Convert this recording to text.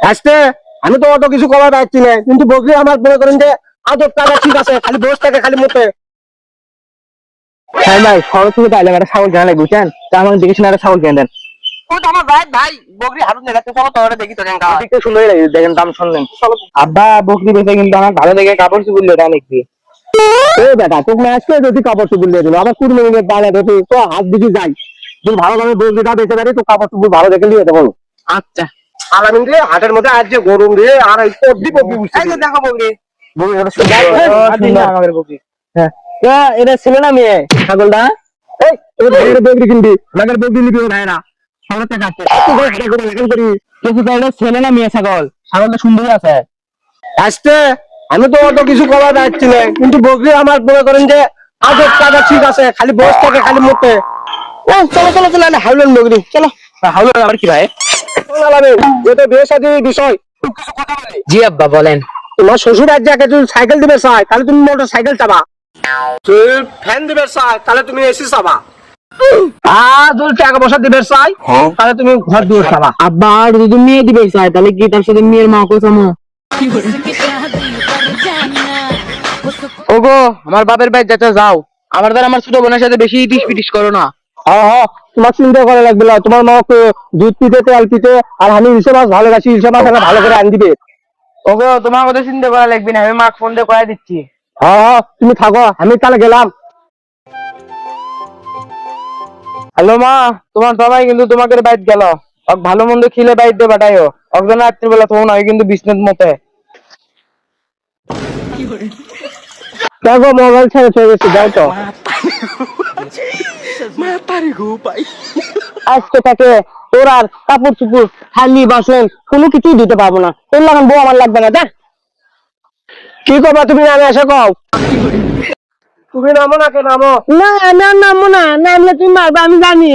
আসতে আমি তো অত কিছু করার পাচ্ছি না, কিন্তু বকরি আমার মনে করেন যে আদব কাজা ঠিক আছে, খালি বসে থাকে খালি মুখে। হ্যাঁ ভাই, শহর থেকে পাইলাম একটা ছাগল কেনা লাগবে, বুঝছেন? তা আমাকে দেখে শুনে একটা ছাগল কিনে দেন। ও তো আমার ভাই ভাই বকরি হারুন দেখাচ্ছে, চলো তো দেখি তো কেন দেখতে সুন্দরই লাগে, দেখেন দাম শুনলেন। আব্বা বকরি বেচে, কিন্তু আমার ভালো দেখে কাপড় চুপড় দিয়ে লিখবি। এই বেটা তোকে আজকে যদি কাপড় চুপুর দিয়ে দিল, আমার কুড়ি মিনিটের দাঁড়িয়ে দেখি তো হাত দিকে যাই, যদি ভালো ভাবে বকরিটা বেঁচে পারি তো কাপড় চুপুর ভালো দেখে নিয়ে দেবো। আচ্ছা, আলামিন রে, হাটের মধ্যে আজ যে গরম রে, আর এই সর্দি বকরি বুঝছি। এই যে দেখো বকরি। বকরি সুন্দর আমাদের বকরি। হ্যাঁ, এটা ছিল না মেয়ে ছাগলটা? এই তোর ভাইয়ের বকরি কিনবি, আমাদের বকরি নিবি ওর ভাইয়েরা শহর থেকে আসছে, তুই ভাই হাটে করে লেখান করি। কিন্তু এটা ছেলে না মেয়ে ছাগল? ছাগলটা সুন্দরই আছে। আসতে আমি তো অত কিছু করার পাচ্ছি না, কিন্তু বকরি আমার মনে করেন যে আদব কাজা ঠিক আছে, খালি বসে থাকে খালি মুখে। ও চলো চলো চলো, হাউলেন বকরি চলো। হাউলো আবার কি ভাই? আলামিন, এটা বিয়ে শাদীর বিষয়, খুব কিছু কথা বলি। জি আব্বা বলেন। তোমার শ্বশুর আজকে যদি সাইকেল দিবে চায় তাহলে তুমি মোটর সাইকেল চাবা, তুই ফ্যান দিবে চায় তাহলে তুমি এসি চাবা, আর যদি টাকা পয়সা দিবে চাই তাহলে তুমি ঘর দুয়ার চাবা। আব্বা আর যদি মেয়ে দিবে চাই তাহলে কি তার সাথে মেয়ের মা কোথাও? ওগো, আমার বাপের বাড়ি যাচ্ছে, যাও। আমার দ্বারা আমার ছোট বোনের সাথে বেশি ইটিস পিটিস করো না। হ্যাঁ হ্যাঁ, তোমার চিন্তা করা লাগবে না, তোমার মাকে দুধ পিতে তেল পিতে, আর আমি ইলিশ মাছ ভালোবাসি, ইলিশ মাছ একটা ভালো করে আন দিবে। ওগো, তোমার কথা চিন্তা করা লাগবে না, আমি মাকে ফোন দিয়ে করাই দিচ্ছি। হ্যাঁ হ্যাঁ, তুমি থাকো, আমি তাহলে গেলাম। হ্যালো মা, তোমার সবাই কিন্তু তোমাকে বাইট গেল। ভালো মন্দ খিলে বাইট দিয়ে পাঠাইও। একজন রাত্রিবেলা তখন হয় কিন্তু বিছনাত মতে। দেখো মোবাইল ছেড়ে চলে গেছি, যাও তো। আজকে থেকে তোর আর কাপড় চুপুর খালি বাসন কোনো কিছুই দিতে পারবো না, তোর লাগান বউ আমার লাগবে না। দেখ কি করবা তুমি, নামে এসে কও। তুমি নামো না, কে নামো? না আমি আর নামবো না, নামলে তুমি মারবে আমি জানি।